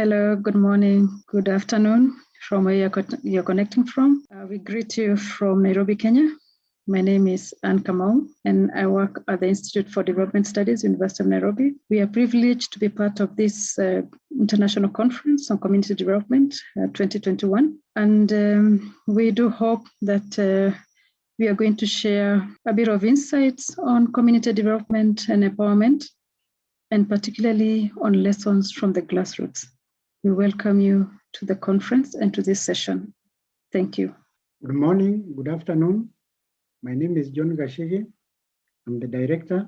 Hello, good morning, good afternoon from where you're connecting from. We greet you from Nairobi, Kenya. My name is Kamau, and I work at the Institute for Development Studies, University of Nairobi. We are privileged to be part of this international conference on community development 2021. And we do hope that we are going to share a bit of insights on community development and empowerment, and particularly on lessons from the grassroots. We welcome you to the conference and to this session. Thank you. Good morning, good afternoon. My name is Jhon Gachigi. I'm the director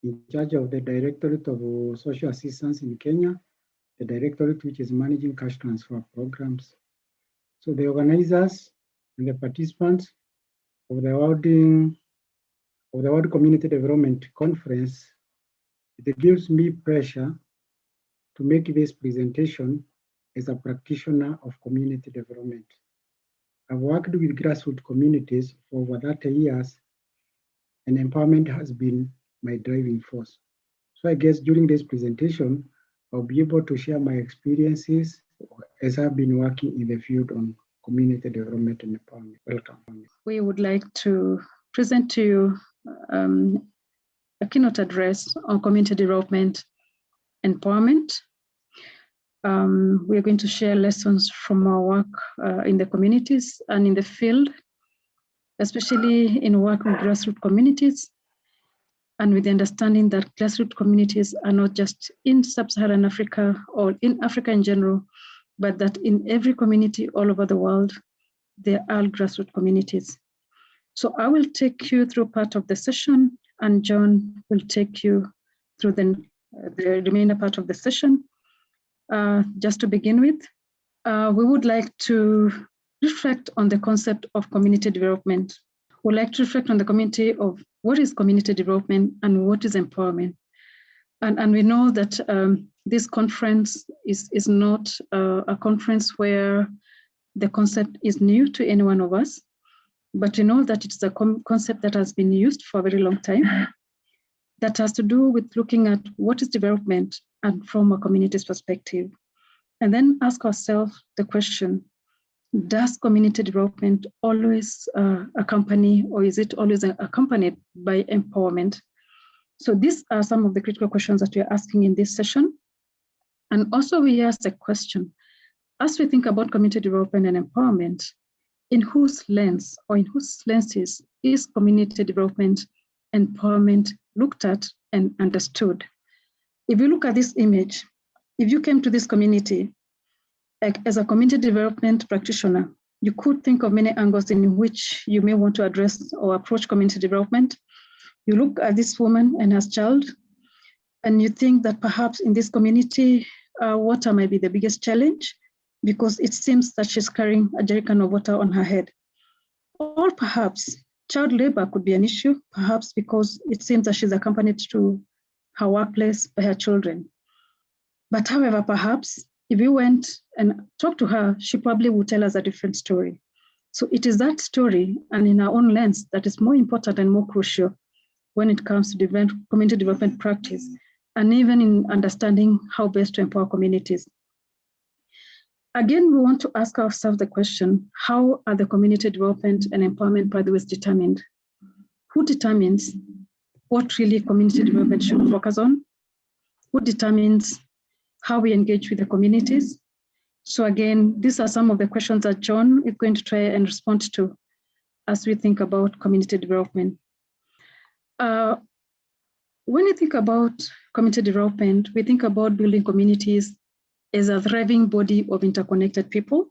in charge of the Directorate of Social Assistance in Kenya, the directorate which is managing cash transfer programs. So the organizers and the participants of the World Community Development Conference, it gives me pleasure to make this presentation as a practitioner of community development. I've worked with grassroots communities for over 30 years, and empowerment has been my driving force. So I guess during this presentation, I'll be able to share my experiences as I've been working in the field on community development and empowerment. Welcome. We would like to present to you a keynote address on community development and empowerment. We are going to share lessons from our work in the communities and in the field, especially in work with grassroots communities, and with the understanding that grassroots communities are not just in sub-Saharan Africa or in Africa in general, but that in every community all over the world, there are grassroots communities. So I will take you through part of the session, and Jhon will take you through the remainder part of the session. Just to begin with, we would like to reflect on the concept of community development. We'd like to reflect on the community of what is community development and what is empowerment. And we know that this conference is not a conference where the concept is new to any one of us, but we know that it's a concept that has been used for a very long time, that has to do with looking at what is development and from a community's perspective. And then ask ourselves the question, does community development always accompany, or is it always accompanied by empowerment? So these are some of the critical questions that we're asking in this session. And also we ask the question, as we think about community development and empowerment, in whose lens or in whose lenses is community development and empowerment looked at and understood? If you look at this image, if you came to this community as a community development practitioner, you could think of many angles in which you may want to address or approach community development. You look at this woman and her child, and you think that perhaps in this community, water might be the biggest challenge, because it seems that she's carrying a jerrycan of water on her head. Or perhaps child labor could be an issue, perhaps because it seems that she's accompanied to her workplace by her children. But however, perhaps if we went and talked to her, she probably would tell us a different story. So it is that story and in our own lens that is more important and more crucial when it comes to community development practice, and even in understanding how best to empower communities. Again, we want to ask ourselves the question, how are the community development and empowerment pathways determined? Who determines what really community development should focus on? Who determines how we engage with the communities? So again, these are some of the questions that Jhon is going to try and respond to as we think about community development. When you think about community development, we think about building communities as a thriving body of interconnected people,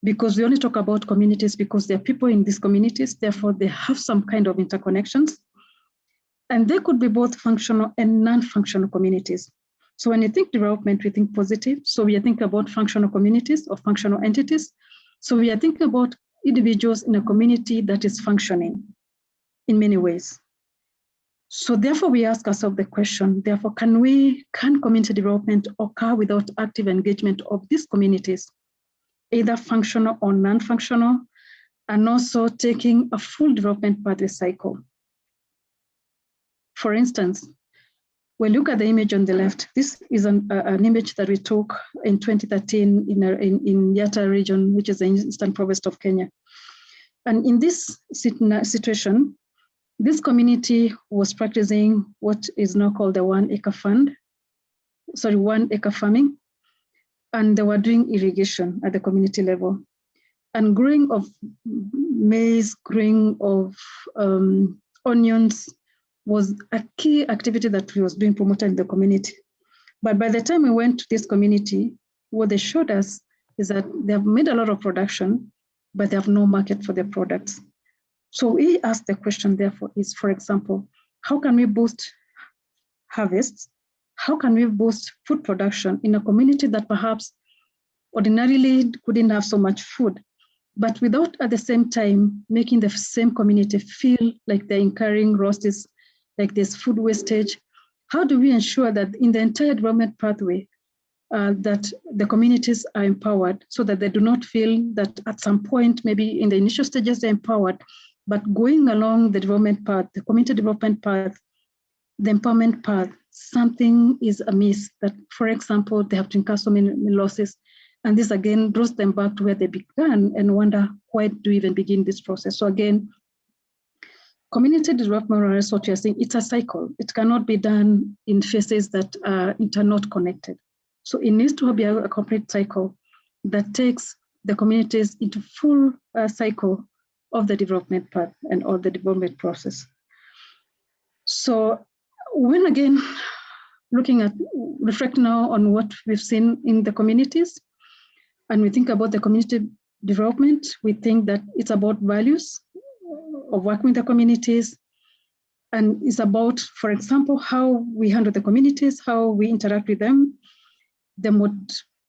because we only talk about communities because there are people in these communities, therefore they have some kind of interconnections. And they could be both functional and non-functional communities. So when you think development, we think positive. So we are thinking about functional communities or functional entities. So we are thinking about individuals in a community that is functioning in many ways. So therefore we ask ourselves the question, therefore, can community development occur without active engagement of these communities, either functional or non-functional, and also taking a full development pathway cycle? For instance, Well, look at the image on the left. This is an image that we took in 2013 in Yatta region, which is the eastern province of Kenya. And in this situation, this community was practicing what is now called the 1 acre farming. And they were doing irrigation at the community level. And growing of maize, growing of onions was a key activity that was being promoted in the community. But by the time we went to this community, what they showed us is that they have made a lot of production, but they have no market for their products. So we asked the question, therefore, is, for example, how can we boost harvests? How can we boost food production in a community that perhaps ordinarily couldn't have so much food, but without at the same time making the same community feel like they're incurring losses, like there's food wastage? How do we ensure that in the entire development pathway, that the communities are empowered so that they do not feel that at some point, maybe in the initial stages, they're empowered, but going along the development path, the community development path, the empowerment path, something is amiss, that, for example, they have to incur so many losses. And this again draws them back to where they began and wonder, why do we even begin this process? So again, community development is what you're saying, it's a cycle. It cannot be done in phases that are not connected. So it needs to be a complete cycle that takes the communities into full cycle of the development path and of the development process. So when again, reflect now on what we've seen in the communities, and we think about the community development, we think that it's about values of working with the communities, and it's about, for example, how we handle the communities, how we interact with them, the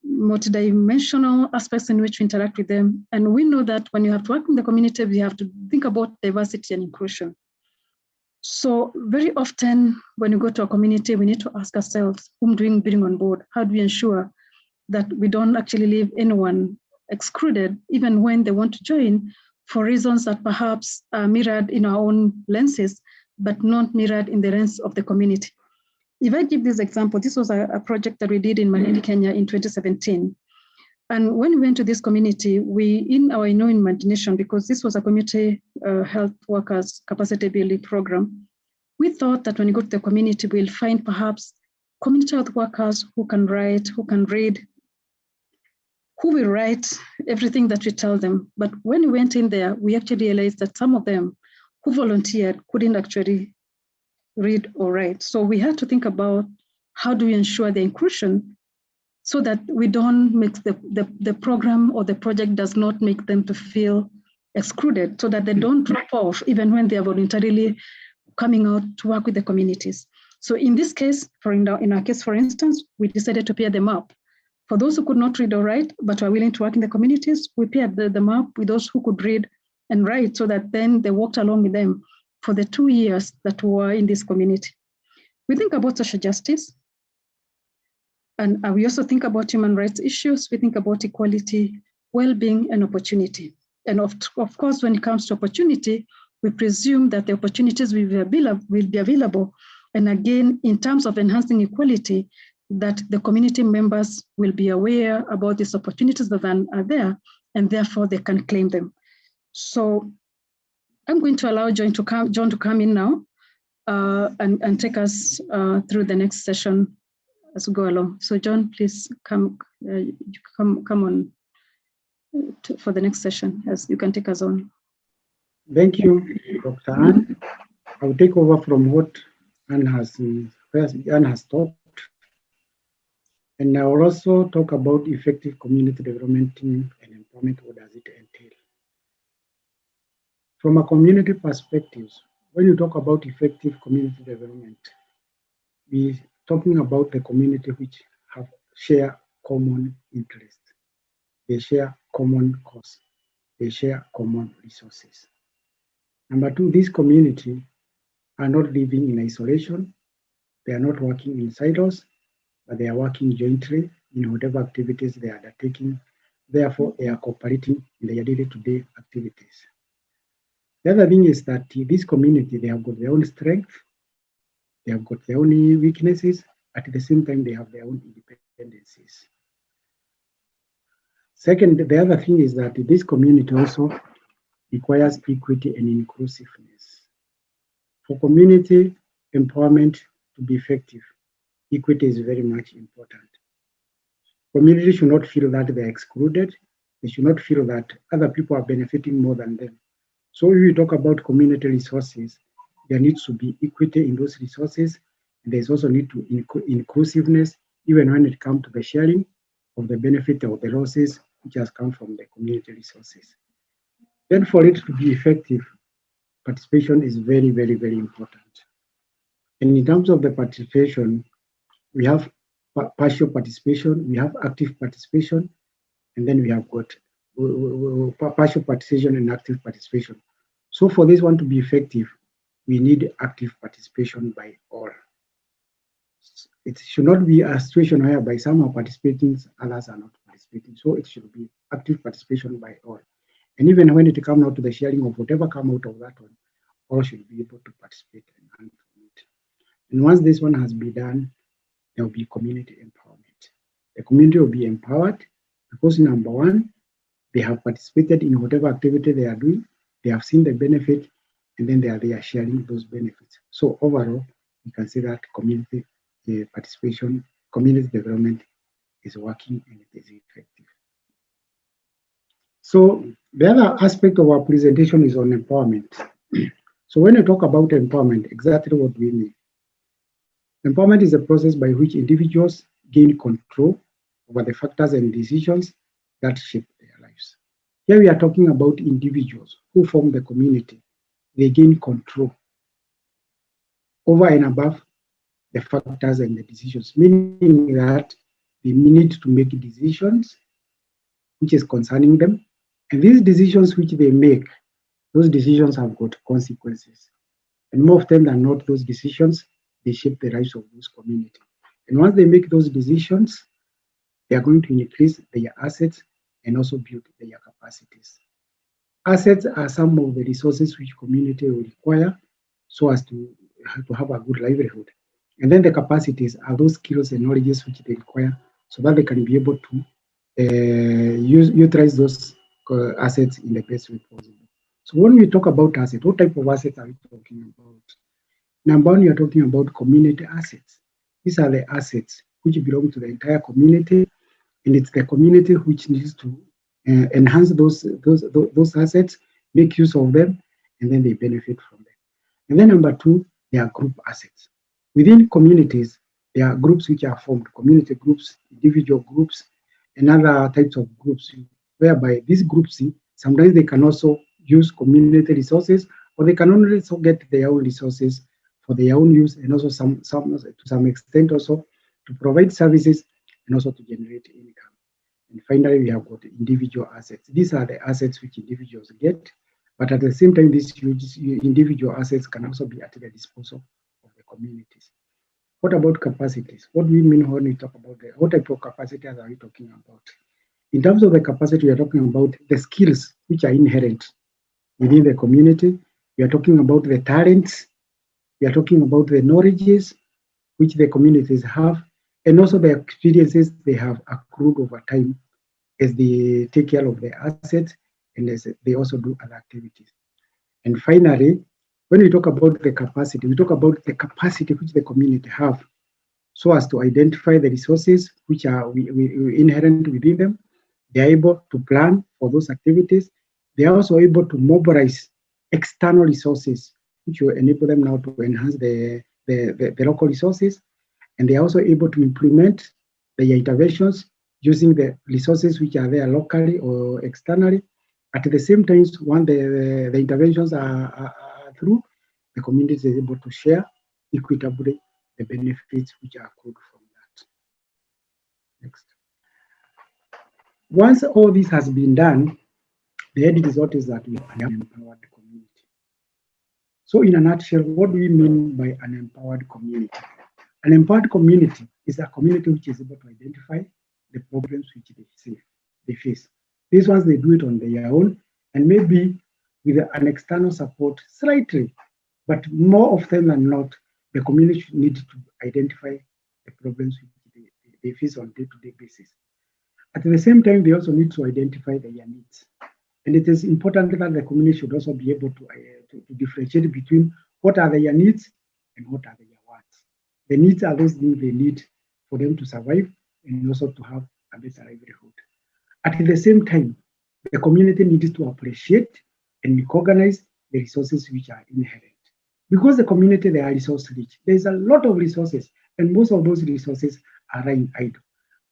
multidimensional aspects in which we interact with them. And we know that when you have to work in the community, we have to think about diversity and inclusion. So very often when you go to a community, we need to ask ourselves, whom do we bring on board? How do we ensure that we don't actually leave anyone excluded, even when they want to join, for reasons that perhaps are mirrored in our own lenses, but not mirrored in the lens of the community. If I give this example, this was a project that we did in Malindi, Kenya in 2017. And when we went to this community, in our imagination, because this was a community health workers capacity building program, we thought that when you go to the community, we'll find perhaps community health workers who can write, who can read, who will write everything that we tell them. But when we went in there, we actually realized that some of them who volunteered couldn't actually read or write. So we had to think about how do we ensure the inclusion so that we don't make the program or the project does not make them to feel excluded, so that they don't drop off even when they are voluntarily coming out to work with the communities. So in this case, in our case, for instance, we decided to pair them up. For those who could not read or write, but were willing to work in the communities, we paired them up with those who could read and write, so that then they walked along with them for the 2 years that we were in this community. We think about social justice, and we also think about human rights issues. We think about equality, well-being, and opportunity. And of course, when it comes to opportunity, we presume that the opportunities will be available. And again, in terms of enhancing equality, that the community members will be aware about these opportunities that are there, and therefore they can claim them. So I'm going to allow Jhon to come in now and take us through the next session as we go along. So Jhon, please come on for the next session, as you can take us on. Thank you, Dr. Anne. I will take over from what Anne has talked. And I will also talk about effective community development team and empowerment. What does it entail? From a community perspective, when you talk about effective community development, we're talking about the community which share common interests. They share common cause. They share common resources. Number two, this community are not living in isolation. They are not working in silos, but they are working jointly in whatever activities they are undertaking. Therefore, they are cooperating in their day-to-day activities. The other thing is that this community, they have got their own strength, They have got their own weaknesses. At the same time, they have their own independencies. Second, the other thing is that this community also requires equity and inclusiveness. For community empowerment to be effective, equity is very much important. Communities should not feel that they're excluded. They should not feel that other people are benefiting more than them. So if we talk about community resources, there needs to be equity in those resources. And there's also need to inclusiveness, even when it comes to the sharing of the benefit or the losses which has come from the community resources. Then for it to be effective, participation is very, very, very important. And in terms of the participation, we have partial participation, we have active participation, and then we have got partial participation and active participation. So for this one to be effective, we need active participation by all. It should not be a situation whereby some are participating, others are not participating. So it should be active participation by all. And even when it comes out to the sharing of whatever comes out of that one, all should be able to participate and learn from it. And once this one has been done, there will be community empowerment. The community will be empowered because number one, they have participated in whatever activity they are doing, they have seen the benefit, and then they are sharing those benefits. So overall, you can say that community participation, community development is working and it is effective. So the other aspect of our presentation is on empowerment. So when we talk about empowerment, exactly what do we mean? Empowerment is a process by which individuals gain control over the factors and decisions that shape their lives. Here we are talking about individuals who form the community. They gain control over and above the factors and the decisions, meaning that they need to make decisions which is concerning them. And these decisions which they make, those decisions have got consequences. And more often than not, those decisions, they shape the lives of those community. And once they make those decisions, they are going to increase their assets and also build their capacities. Assets are some of the resources which community will require so as to have a good livelihood. And then the capacities are those skills and knowledges which they require so that they can be able to utilize those assets in the best way possible. So when we talk about assets, what type of assets are we talking about? Number one, we are talking about community assets. These are the assets which belong to the entire community, and it's the community which needs to enhance those assets, make use of them, and then they benefit from them. And then number two, they are group assets. Within communities, there are groups which are formed, community groups, individual groups, and other types of groups, whereby these groups, sometimes they can also use community resources, or they can also get their own resources for their own use, and also to some extent also to provide services and also to generate income. And finally, we have got individual assets. These are the assets which individuals get, but at the same time, these individual assets can also be at the disposal of the communities. What about capacities? What do we mean when we talk about what type of capacities are we talking about? In terms of the capacity, we are talking about the skills which are inherent within the community. We are talking about the talents. We are talking about the knowledges which the communities have, and also the experiences they have accrued over time as they take care of their assets and as they also do other activities. And finally, when we talk about the capacity, we talk about the capacity which the community have so as to identify the resources which are inherent within them. They are able to plan for those activities. They are also able to mobilize external resources which will enable them now to enhance the local resources. And they are also able to implement their interventions using the resources which are there locally or externally. At the same time, when the interventions are through, the community is able to share equitably the benefits which are accrued from that. Next. Once all this has been done, the end result is that we have an empowered community. So in a nutshell, what do we mean by an empowered community? An empowered community is a community which is able to identify the problems which they face. These ones, they do it on their own, and maybe with an external support slightly, but more often than not, the community need to identify the problems which they face on day-to-day basis. At the same time, they also need to identify their needs. And it is important that the community should also be able to differentiate between what are their needs and what are their wants. The needs are those things they need for them to survive and also to have a better livelihood. At the same time, the community needs to appreciate and recognize the resources which are inherent. Because the community, they are resource rich. There's a lot of resources, and most of those resources are lying idle.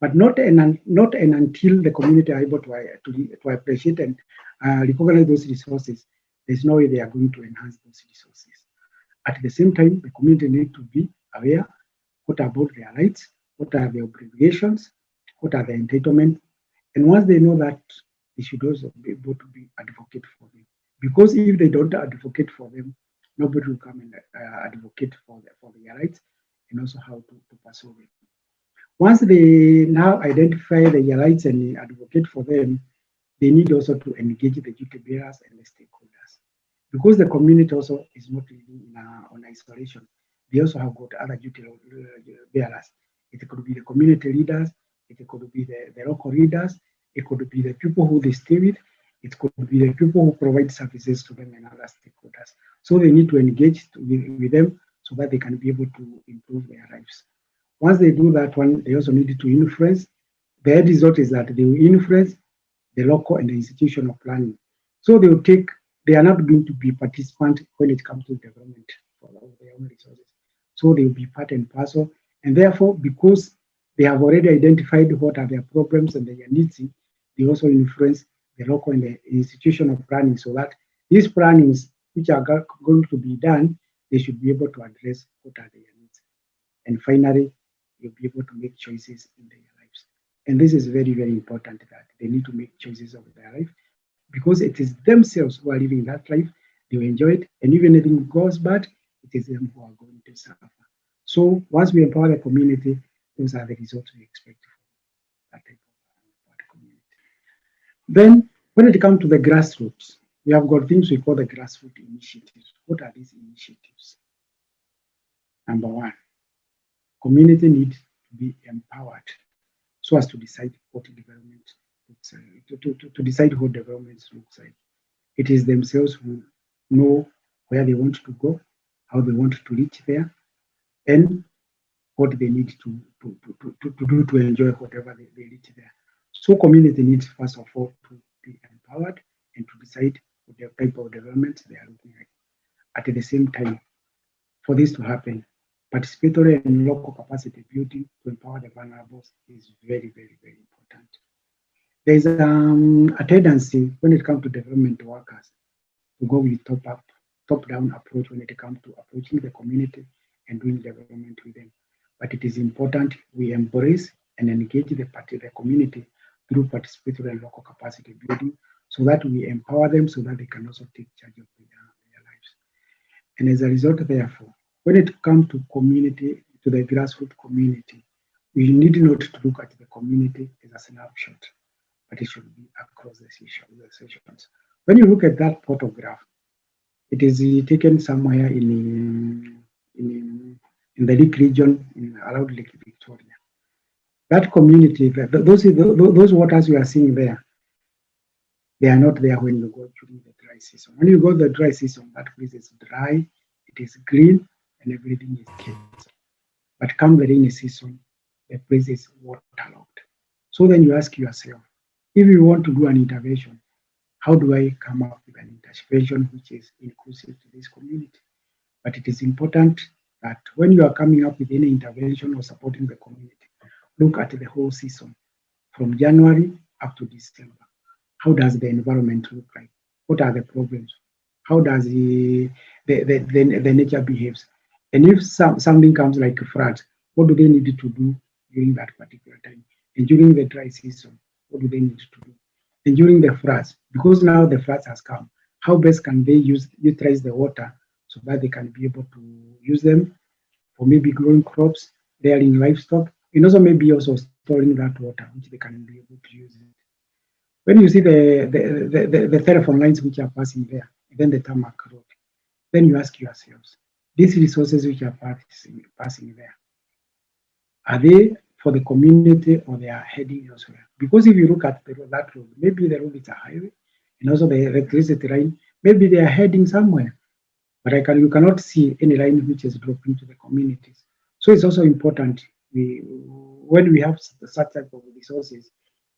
But not until the community are able to appreciate and recognize those resources, there's no way they are going to enhance those resources. At the same time, the community need to be aware what about their rights, what are their obligations, what are their entitlements, and once they know that, they should also be able to be advocate for them. Because if they don't advocate for them, nobody will come and advocate for their rights and also how to pursue them. Once they now identify their rights and advocate for them, they need also to engage the duty bearers and the stakeholders. Because the community also is not living on isolation, they also have got other duty bearers. It could be the community leaders, it could be the local leaders, it could be the people who they stay with, it could be the people who provide services to them and other stakeholders. So they need to engage with them so that they can be able to improve their lives. Once they do that one, they also need to influence. The end result is that they will influence the local and the institutional planning. So they are not going to be participants when it comes to development for their own resources. So they will be part and parcel. And therefore, because they have already identified what are their problems and their needs, they also influence the local and the institutional planning so that these plannings, which are going to be done, they should be able to address what are their needs. And finally, you'll be able to make choices in their lives. And this is very, very important that they need to make choices of their life because it is themselves who are living that life. They will enjoy it. And even if anything goes bad, it is them who are going to suffer. So once we empower the community, those are the results we expect from that type of community. Then when it comes to the grassroots, we have got things we call the grassroots initiatives. What are these initiatives? Number one, community needs to be empowered so as to decide what development looks like, to decide what development looks like. It is themselves who know where they want to go, how they want to reach there, and what they need to do to enjoy whatever they reach there. So community needs, first of all, to be empowered and to decide what the type of development they are looking at. At the same time, for this to happen, participatory and local capacity building to empower the vulnerables is very, very, very important. There is a tendency when it comes to development workers to go with top-down approach when it comes to approaching the community and doing development with them. But it is important we embrace and engage the community through participatory and local capacity building so that we empower them so that they can also take charge of their lives. And as a result, therefore, when it comes to community, to the grassroots community, we need not to look at the community as a snapshot, but it should be across the sessions. When you look at that photograph, it is taken somewhere in the Lake region, around Lake Victoria. That community, those waters you are seeing there, they are not there when you go during the dry season. When you go the dry season, that place is dry, it is green, and everything is kept. But come the rainy season, the place is waterlogged. So then you ask yourself, if you want to do an intervention, how do I come up with an intervention which is inclusive to this community? But it is important that when you are coming up with any intervention or supporting the community, look at the whole season from January up to December. How does the environment look like? What are the problems? How does the nature behaves? And if something comes like a flood, what do they need to do during that particular time? And during the dry season, what do they need to do? And during the floods, because now the floods has come, how best can they utilize the water so that they can be able to use them for maybe growing crops, rearing livestock, and also maybe also storing that water, which they can be able to use it. When you see the telephone lines which are passing there, then the tarmac road, then you ask yourselves, these resources which are passing there, are they for the community or they are heading elsewhere? Because if you look at that road, maybe the road is a highway, and also the electricity line, maybe they are heading somewhere, but you cannot see any line which is dropping to the communities. So it's also important when we have such type of resources,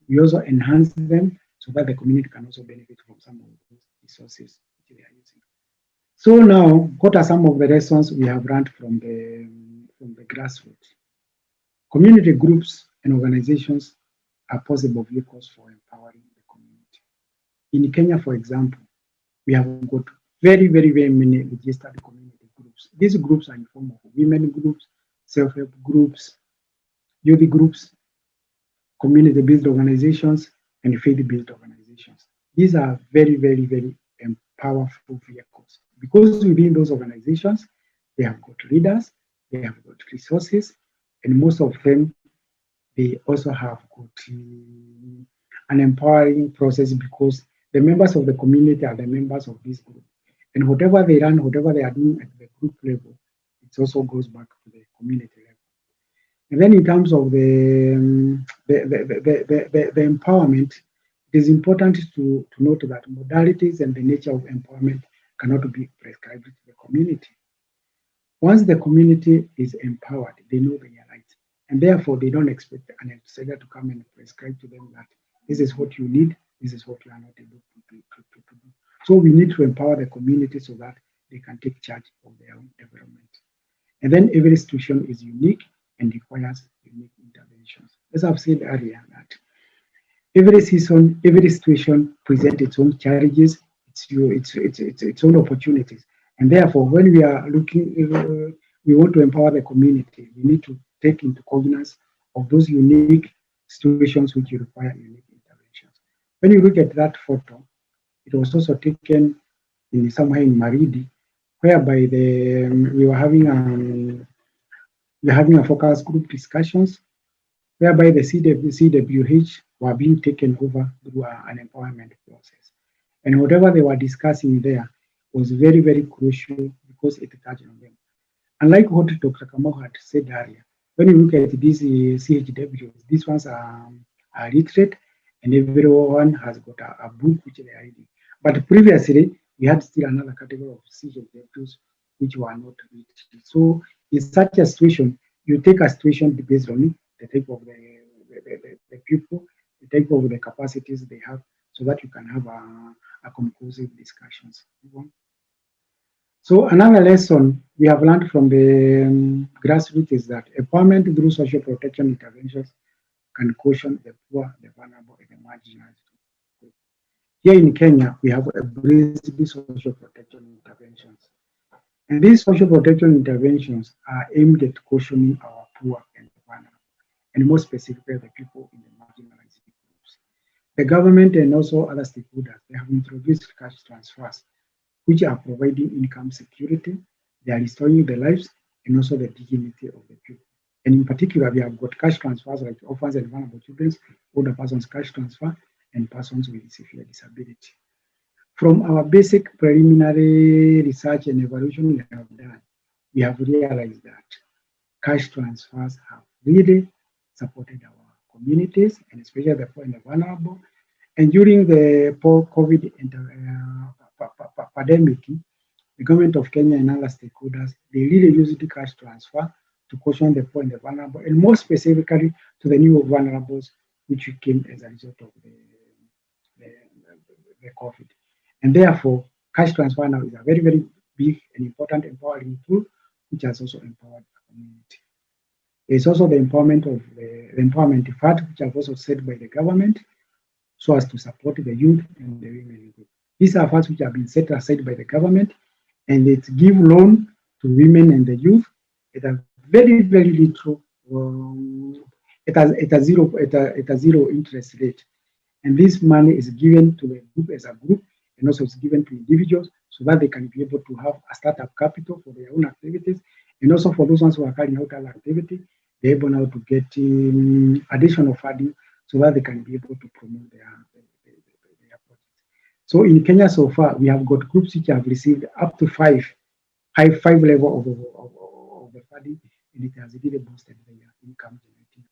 we also enhance them so that the community can also benefit from some of those resources which they are using. So now, what are some of the lessons we have learned from the grassroots? Community groups and organizations are possible vehicles for empowering the community. In Kenya, for example, we have got very many registered community groups. These groups are in form of women groups, self-help groups, youth groups, community-based organizations, and faith-based organizations. These are very powerful vehicles because within those organizations, they have got leaders, they have got resources, and most of them, they also have got an empowering process because the members of the community are the members of this group. And whatever they run, whatever they are doing at the group level, it also goes back to the community level. And then in terms of the empowerment, it is important to note that modalities and the nature of empowerment cannot be prescribed to the community. Once the community is empowered, they know their rights, and therefore they don't expect an outsider to come and prescribe to them that this is what you need, this is what you are not able to do. So we need to empower the community so that they can take charge of their own development. And then every situation is unique and requires unique interventions. As I've said earlier, that every season, every situation presents its own challenges, its own opportunities. And therefore, when we are looking, we want to empower the community, we need to take into cognizance of those unique situations which require unique interventions. When you look at that photo, it was also taken in somewhere in Maridi, whereby we were having a focus group discussions, whereby the CWH were being taken over through an empowerment process. And whatever they were discussing there was very crucial because it touched on them. Unlike what Dr. Kamau had said earlier, when you look at these CHWs, these ones are literate and everyone has got a book which they are reading. But previously, we had still another category of CHWs which were not literate. So in such a situation, you take a situation based on the type of the people, the type of the capacities they have, so that you can have a conclusive discussions. So another lesson we have learned from the grassroots is that empowerment through social protection interventions can caution the poor, the vulnerable, and the marginalized. Here in Kenya, we have embraced these social protection interventions. And these social protection interventions are aimed at cautioning our poor and vulnerable, and more specifically, the people in the marginalized groups. The government and also other stakeholders, they have introduced cash transfers, which are providing income security, they are restoring the lives and also the dignity of the people. And in particular, we have got cash transfers like orphans and vulnerable children, older persons cash transfer, and persons with severe disability. From our basic preliminary research and evaluation we have done, we have realized that cash transfers have really supported our communities, and especially the poor and the vulnerable. And during the COVID pandemic, the government of Kenya and other stakeholders, they really used the cash transfer to caution the poor and the vulnerable, and more specifically to the new vulnerables which came as a result of the COVID. And therefore, cash transfer now is a very big and important empowering tool, which has also empowered the community. There's also the empowerment of the empowerment fund, which have also set by the government, so as to support the youth and the women group. These are funds which have been set aside by the government, and it give loan to women and the youth at a very little. At a zero interest rate, and this money is given to the group as a group, and also it's given to individuals so that they can be able to have a startup capital for their own activities, and also for those ones who are carrying out other activity, they're able now to get additional funding so that they can be able to promote their projects. So in Kenya so far, we have got groups which have received up to 5 5 level of the funding, and it has really boosted the income generating.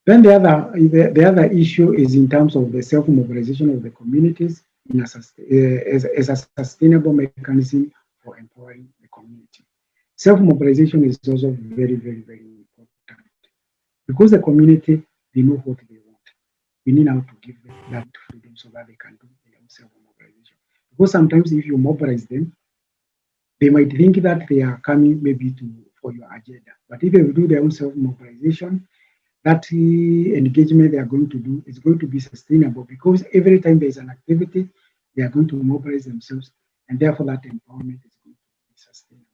Then the other issue is in terms of the self-mobilization of the communities in as a sustainable mechanism for empowering the community. Self-mobilization is also very, very, very important because the community, they know what they want. We need now to give them that freedom so that they can do their own self-mobilization. Because sometimes if you mobilize them, they might think that they are coming maybe for your agenda. But if they do their own self-mobilization, that engagement they are going to do is going to be sustainable because every time there's an activity, they are going to mobilize themselves, and therefore that empowerment is going to be sustainable.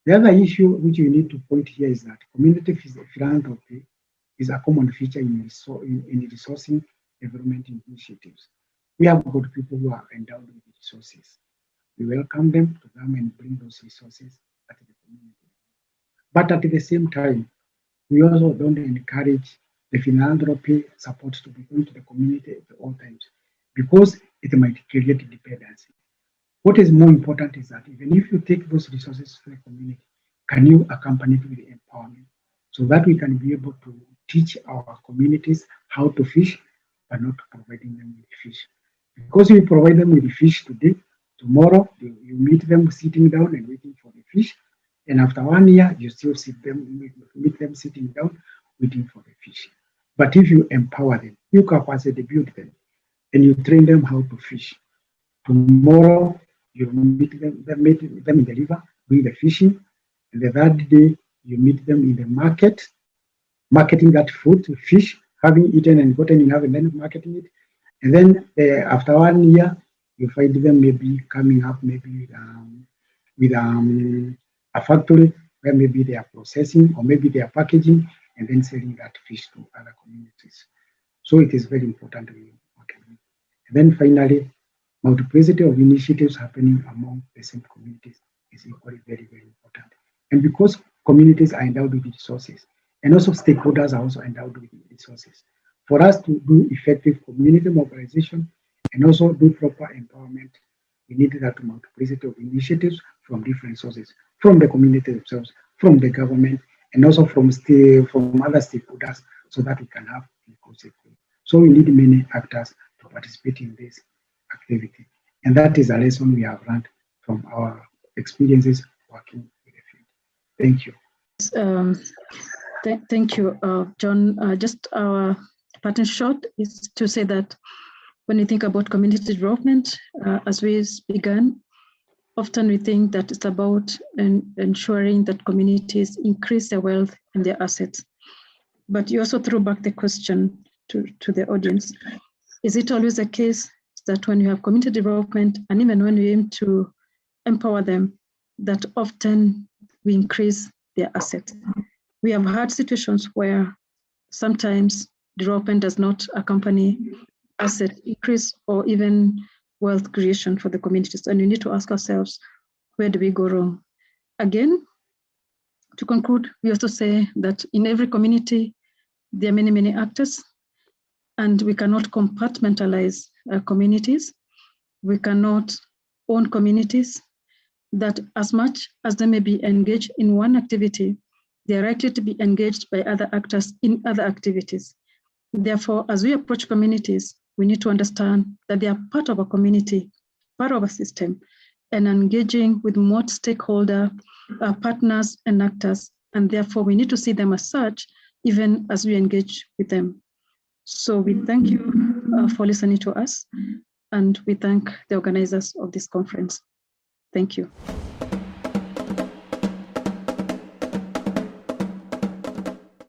The other issue which you need to point here is that community philanthropy is a common feature in resourcing development initiatives. We have got people who are endowed with resources. We welcome them to come and bring those resources at the community. But at the same time, we also don't encourage the philanthropy support to be going to the community at all times because it might create dependency. What is more important is that even if you take those resources to the community, can you accompany it with empowerment so that we can be able to teach our communities how to fish, but not providing them with fish. Because you provide them with the fish today, tomorrow you meet them sitting down and waiting for the fish, and after 1 year you still meet them sitting down waiting for the fish. But if you empower them, you capacity build them, and you train them how to fish, tomorrow you meet them in the river doing the fishing, and the third day you meet them in the market, marketing that food, fish, having eaten and gotten enough, and then marketing it. And then after 1 year, you find them maybe coming up maybe with a factory where maybe they are processing or maybe they are packaging and then selling that fish to other communities. So it is very important. And then finally, multiplicity of initiatives happening among the same communities is equally very, very important. And because communities are endowed with resources, and also stakeholders are also endowed with resources, for us to do effective community mobilization and also do proper empowerment, we need that multiplicity of initiatives from different sources, from the community themselves, from the government, and also from other stakeholders, so that we can have inclusive growth. So we need many actors to participate in this activity. And that is a lesson we have learned from our experiences working with the field. Thank you. Thank you, Jhon. Just our pattern short is to say that when you think about community development, as we began, often we think that it's about ensuring that communities increase their wealth and their assets. But you also threw back the question to the audience. Is it always the case that when you have community development, and even when we aim to empower them, that often we increase their assets? We have had situations where sometimes development does not accompany asset increase or even wealth creation for the communities. And we need to ask ourselves, where do we go wrong? Again, to conclude, we also say that in every community, there are many, many actors, and we cannot compartmentalize communities. We cannot own communities, that as much as they may be engaged in one activity, they are likely to be engaged by other actors in other activities. Therefore, as we approach communities, we need to understand that they are part of a community, part of a system, and engaging with more stakeholder partners and actors. And therefore, we need to see them as such, even as we engage with them. So we thank you for listening to us, and we thank the organizers of this conference. Thank you.